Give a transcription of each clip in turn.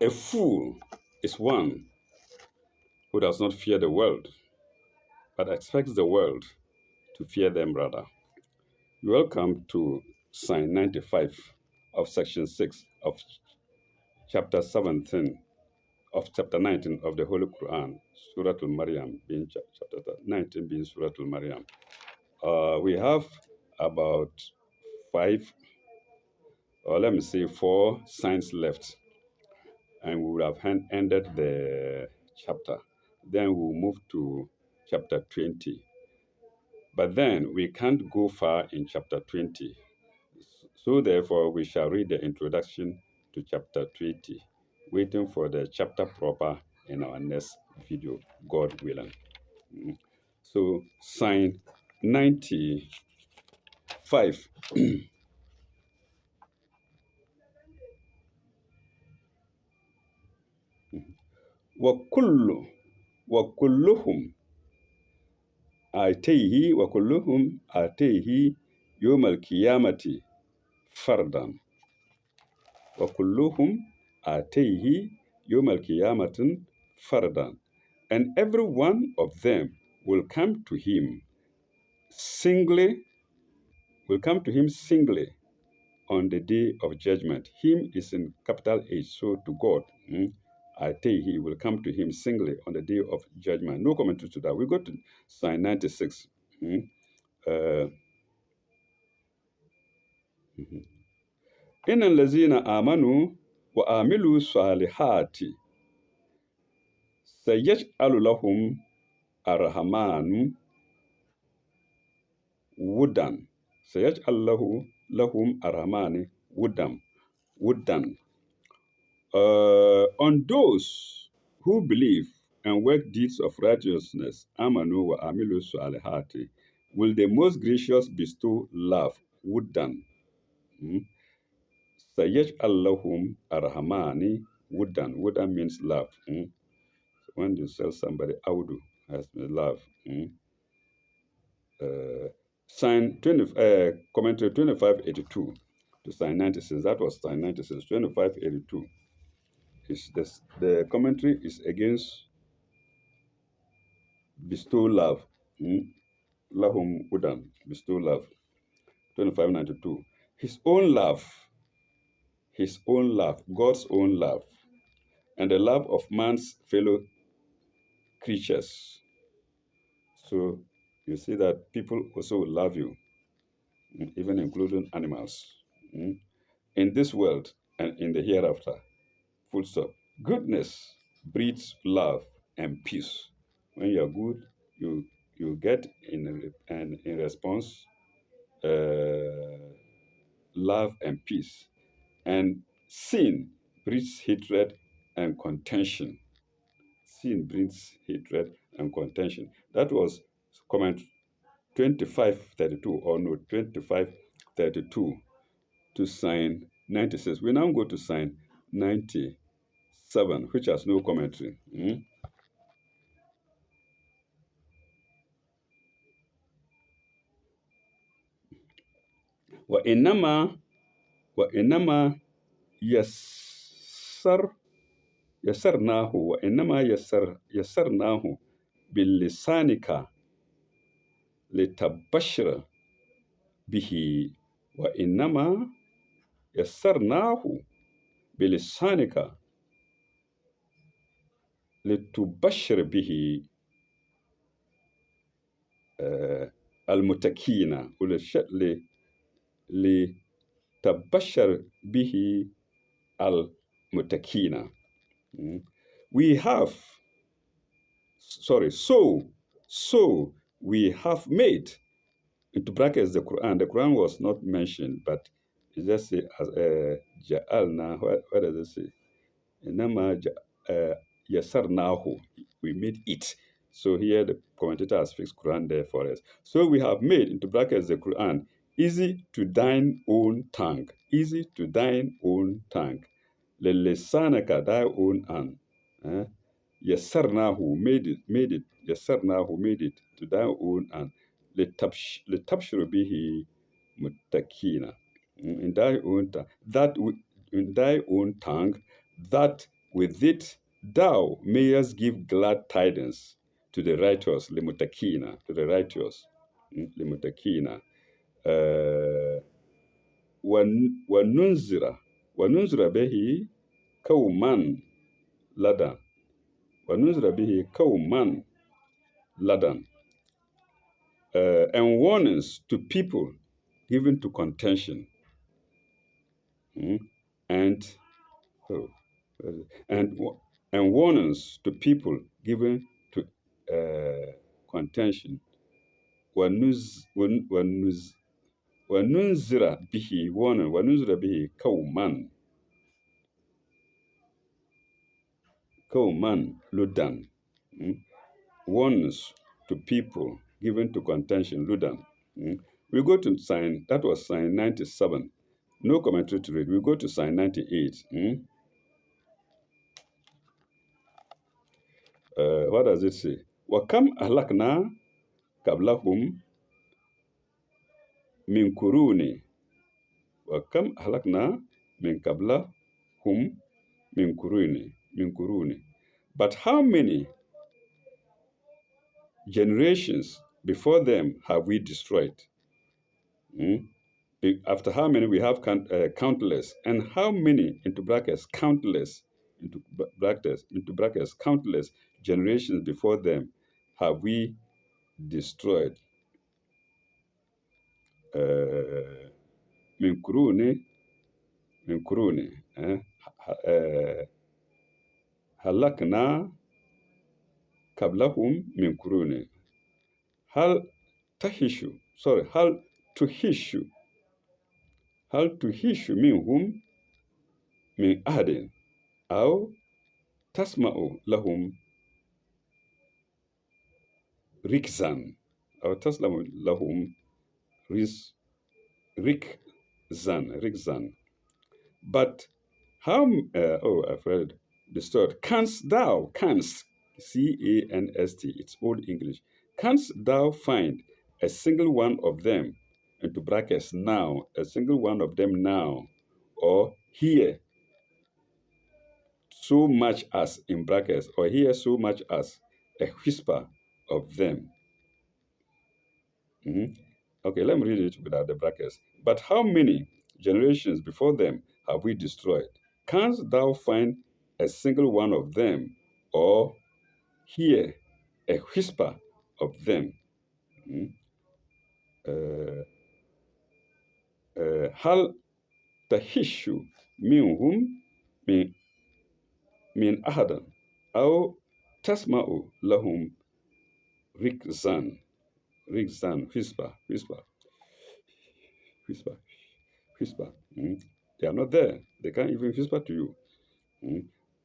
A fool is one who does not fear the world, but expects the world to fear them rather. Welcome to Sign 95 of Section 6 of Chapter 17 of Chapter 19 of the Holy Quran, Surah Al-Maryam, being Chapter 19 being Surah Al-Maryam. We have about 5, or let me say 4 signs left, and we would have ended the chapter. Then we'll move to chapter 20. But then we can't go far in chapter 20. So therefore, we shall read the introduction to chapter 20, waiting for the chapter proper in our next video, God willing. So, sign 95. وكلهم آتيه يوم القيامة فردا وكلهم آتيه يوم القيامة فردا, and every one of them will come to him singly on the day of judgment. Him is in capital H, so to God. He will come to him singly on the day of judgment. No commentary to that. We go to Psalm 96. إن الذين آمنوا وعملوا الصالحات سيجعل لهم الرحمن ودا سيجعل لهم الرحمن ودا. On those who believe and work deeds of righteousness, amanu wa amilu salihati, will the most gracious bestow love, wuddan. Sayaj'al lahum arhamani wuddan. Wuddan means love. So when you sell somebody audu, has love. Sign 20, commentary 2582 to sign 96. That was sign 96. 2582. The commentary is against bestow love. Lahum Udan, bestow love. 2592. His own love, God's own love, and the love of man's fellow creatures. So you see that people also love you, even including animals, in this world and in the hereafter. Full stop. Goodness breeds love and peace. When you are good, you get in response love and peace. And sin breeds hatred and contention. Sin brings hatred and contention. That was comment 2532, or no, 2532 to sign 96. We now go to sign 97, which has no commentary. وإنما يسرناه بلسانك لتبشر به وإنما يسرناه بلسانك لتبشر به المتكين لتبشر به المتكين. We have, so we have made, into brackets, the Quran. The Quran was not mentioned, but it just say ja'alna. What does it say? Inama yasarnahu. We made it. So here the commentator has fixed Quran there for us. So we have made, into brackets, the Quran easy to thine own tongue. Easy to thine own tongue. Lelesanaka, thy own an. Yasarnahu, made it. Yasarnahu, made it to thy own an. Letabshru bihi mutakina. In thy own tongue, that With it, thou mayest give glad tidings to the righteous, limutakina, to the righteous, limutakina. Wanunzira, wanunzira behi kauman ladan, wanunzira behi kauman ladan. And warnings to people given to contention, and oh, and and warnings to people given to contention. Wanunzira bihi warning, wanunzira bihi kauman ludan. Warnings to people given to contention, ludan. We go to sign, that was sign 97. No commentary to read. We go to sign 98. What does it say? Wakam ahlakna kablahum min kuruni. Wakam ahlakna min kablahum min kuruni. But how many generations before them have we destroyed? After how many we have countless, and how many into brackets countless countless generations before them have we destroyed? Min kuruni, halakna kablahum min kuruni. Hal tuhishu minhum min ahadin aw tasma'u lahum rikzan rikzan. But how I've read this third. Canst, canst, it's old English. Canst thou find a single one of them, into brackets now, a single one of them now, or hear so much as, in brackets, or hear so much as a whisper of them? Okay, let me read it without the brackets. But how many generations before them have we destroyed? Canst thou find a single one of them, or hear a whisper of them? Hal tahishu minhum min ahadan, aw tasma'u lahum rikzan, whisper. They are not there. They can't even whisper to you.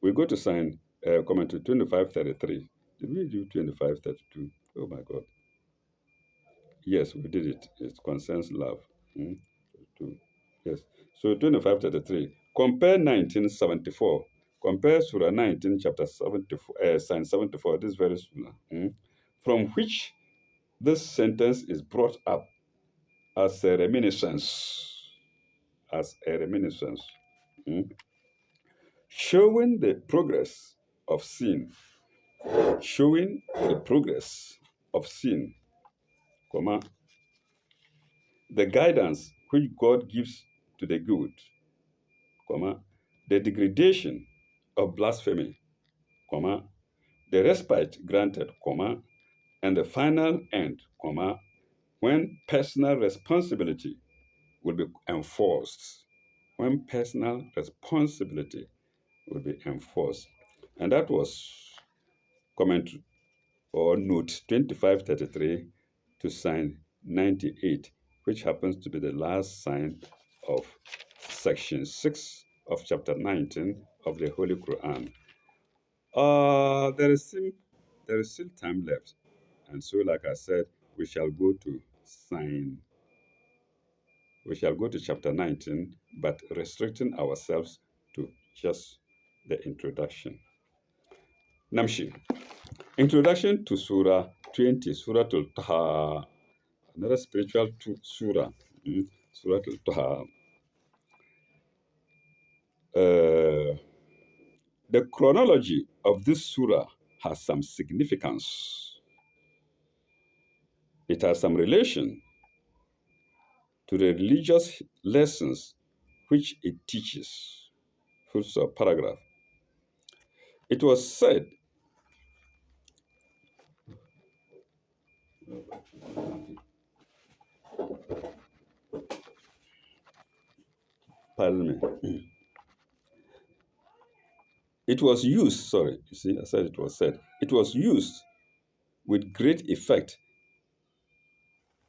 We go to sign commentary 2533. Did we do 2532? Oh my God. Yes, we did it. It concerns love. Yes. So 2533. Compare 1974. Compare Surah 19, chapter 74, sign 74. This is very similar. From which this sentence is brought up as a reminiscence. Showing the progress of sin, the guidance which God gives to the good, the degradation of blasphemy, the respite granted, and the final end, when personal responsibility will be enforced. And that was comment or note 2533 to sign 98, which happens to be the last sign of section 6 of chapter 19 of the Holy Quran. There is still time left, and so, like I said, we shall go to chapter 19, but restricting ourselves to just the introduction. Namshi. Introduction to Surah 20, Surah Al-Taha, another spiritual surah, Surah Al-Taha. The chronology of this surah has some significance. It has some relation to the religious lessons which it teaches. Full stop, paragraph. It was said, pardon me, it was used, sorry, you see, I said it was said. It was used with great effect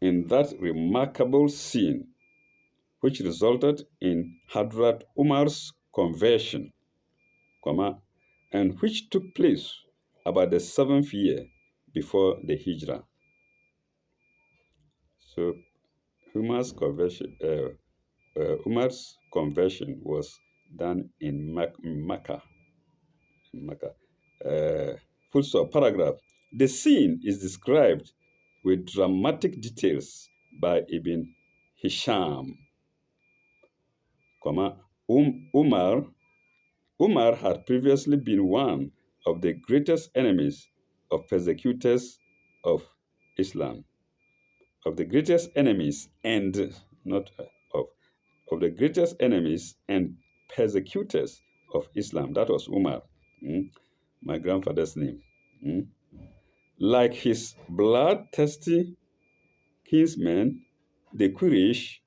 in that remarkable scene which resulted in Hadrat Umar's conversion, and which took place about the 7th year before the Hijrah. So Umar's conversion was done in Mecca. Mecca. Full stop. Paragraph. The scene is described with dramatic details by Ibn Hisham, Umar had previously been one of the greatest enemies of persecutors of Islam, of the greatest enemies and not of the greatest enemies and persecutors of Islam. That was Umar, my grandfather's name. Like his bloodthirsty kinsmen, the Quraysh,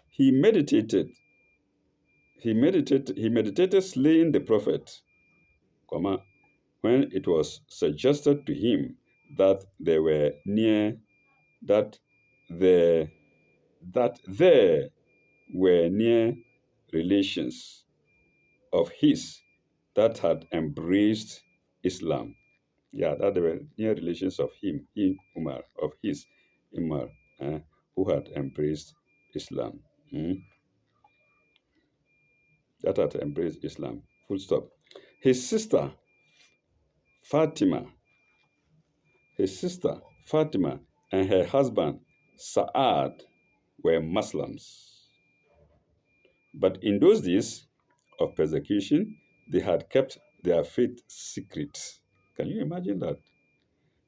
he meditated slaying the prophet, when it was suggested to him that that there there were near relations of his that had embraced Islam. Yeah, that there were near relations of Umar, who had embraced Islam. That had embraced Islam. Full stop. His sister Fatima, and her husband Sa'ad were Muslims. But in those days of persecution, they had kept their faith secret. Can you imagine that?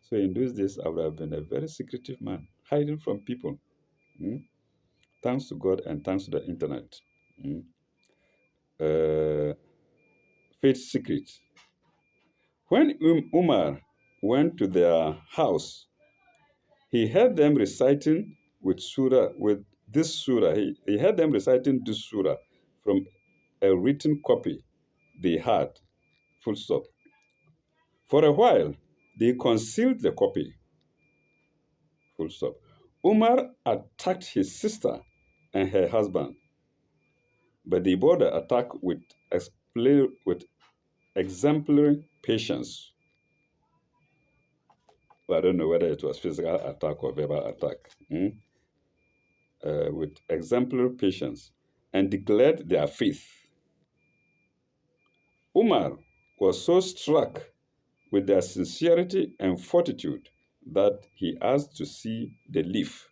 So in those days, I would have been a very secretive man, hiding from people. Thanks to God and thanks to the internet. Faith secret. When Umar went to their house, he heard them reciting this surah. He heard them reciting this surah from a written copy they had. Full stop. For a while, they concealed the copy. Full stop. Umar attacked his sister and her husband, but they bore the attack with exemplary patience. I don't know whether it was physical attack or verbal attack. With exemplary patience, and declared their faith. Umar was so struck with their sincerity and fortitude that he asked to see the leaf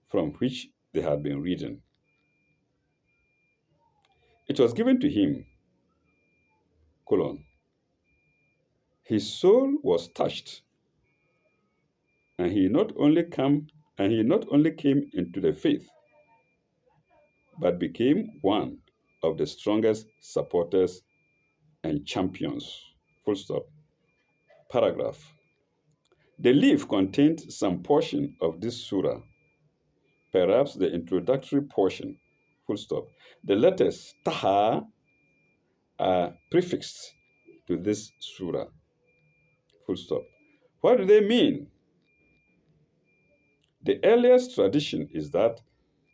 from which they had been reading. It was given to him, His soul was touched, and he not only came into the faith, but became one of the strongest supporters and champions. Full stop. Paragraph. The leaf contained some portion of this surah, perhaps the introductory portion. Full stop. The letters Taha are prefixed to this surah. Full stop. What do they mean? The earliest tradition is that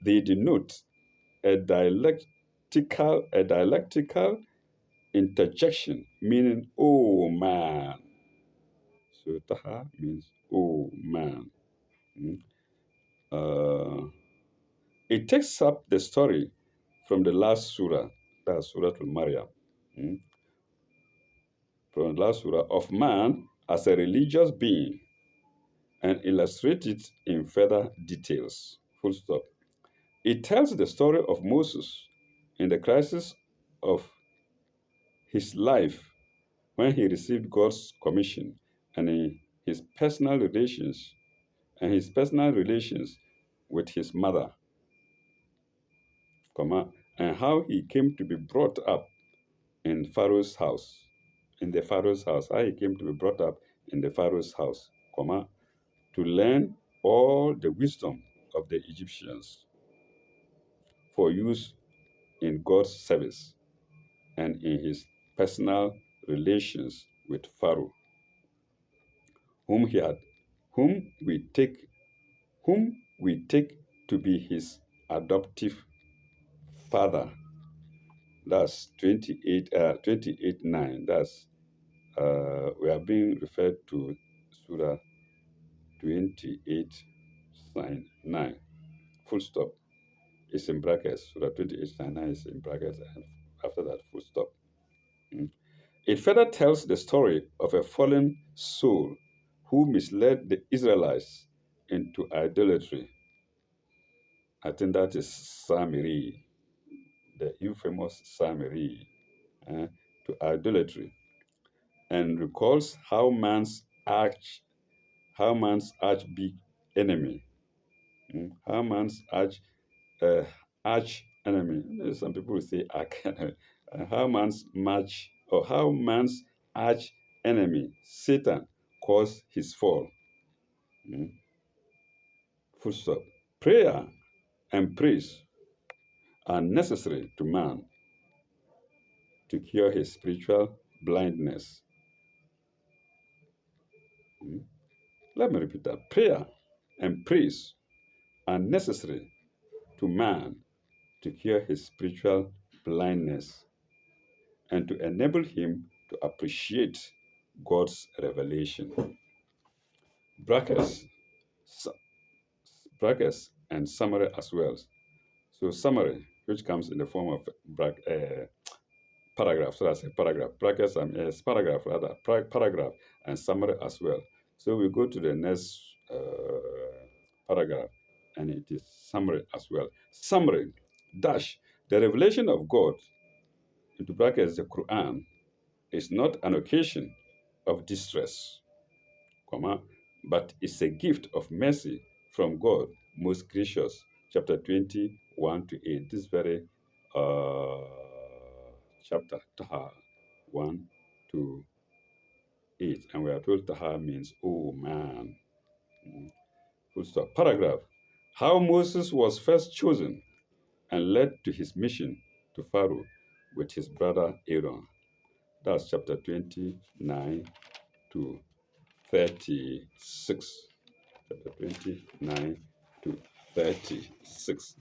they denote a dialectical interjection, meaning "oh man." So Taha means "oh man." It takes up the story from the last surah, that's Surah Al-Maryam, from the last surah of man as a religious being, and illustrates it in further details. Full stop. It tells the story of Moses in the crisis of his life when he received God's commission and in his personal relations with his mother, and how he came to be brought up in Pharaoh's house, in the Pharaoh's house, how he came to be brought up in the Pharaoh's house, to learn all the wisdom of the Egyptians for use in God's service and in his personal relations with Pharaoh, whom he had, whom we take, whom we take to be his adoptive father. That's 28 9. That's we are being referred to Surah 28 sign 9. Full stop. It's in brackets. Surah 28 sign 9 is in brackets, and after that, full stop. Mm. It further tells the story of a fallen soul who misled the Israelites into idolatry. I think that is Samiri, the infamous Samiri, to idolatry, and recalls how man's arch big enemy, how man's arch enemy. Some people will say arch enemy. How man's arch enemy Satan caused his fall. Mm. Full stop. Prayer and praise are necessary to man to cure his spiritual blindness. Mm. Let me repeat that. Prayer and praise are necessary to man to cure his spiritual blindness and to enable him to appreciate God's revelation. Brackets, su- brackets and summary as well. So summary, which comes in the form of paragraph. So that's a paragraph. Brackets and paragraph rather. Paragraph and summary as well. So we go to the next paragraph, and it is summary as well. Summary dash the revelation of God into brackets the Quran is not an occasion of distress, but it's a gift of mercy from God, most gracious. Chapter 21 to 8. This very uh, chapter, Taha 1 to 8. And we are told Taha means, oh man. Full stop. Paragraph. How Moses was first chosen and led to his mission to Pharaoh with his brother Aaron. That's chapter 29 to 36. Chapter 29 to 36.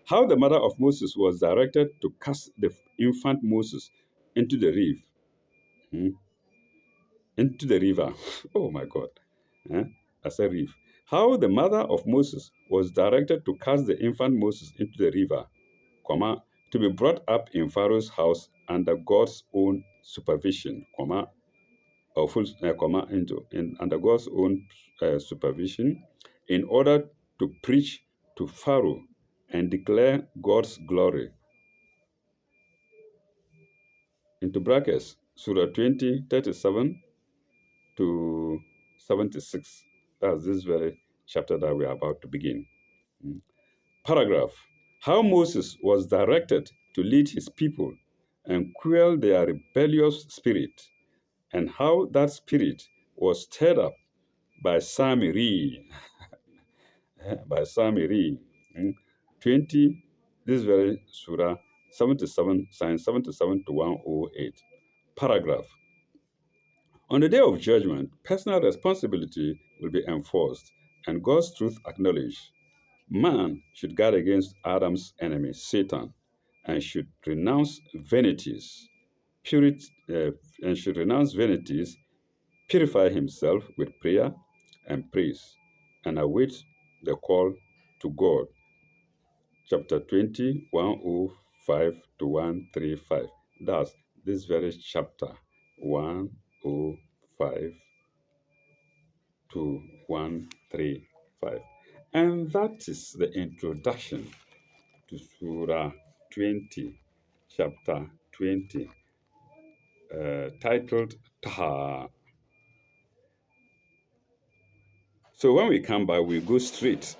How the mother of Moses was directed to cast the infant Moses into the river. Into the river. Oh my God. I said reef. How the mother of Moses was directed to cast the infant Moses into the river, to be brought up in Pharaoh's house under God's own supervision, under God's own supervision, in order to preach to Pharaoh and declare God's glory. Into brackets, Surah 20, 37 to 76. That's this very chapter that we are about to begin. Paragraph. How Moses was directed to lead his people and quell their rebellious spirit, and how that spirit was stirred up by Samiri, by Samiri. 20, this very surah, 77, sign 77 to 108. Paragraph. On the day of judgment, personal responsibility will be enforced and God's truth acknowledged. Man should guard against Adam's enemy, Satan, and should renounce vanities, purify himself with prayer and praise, and await the call to God. Chapter 20, 105 to 135. That's this very chapter, 105 to 135. And that is the introduction to Surah 20, chapter 20, titled Taha. So when we come back, we go straight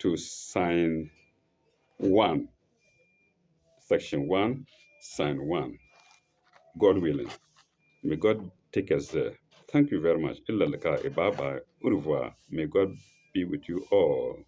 to sign 1, section 1, sign 1, God willing. May God take us there. Thank you very much. Illa laka, bye bye. Au revoir. May God be with you all.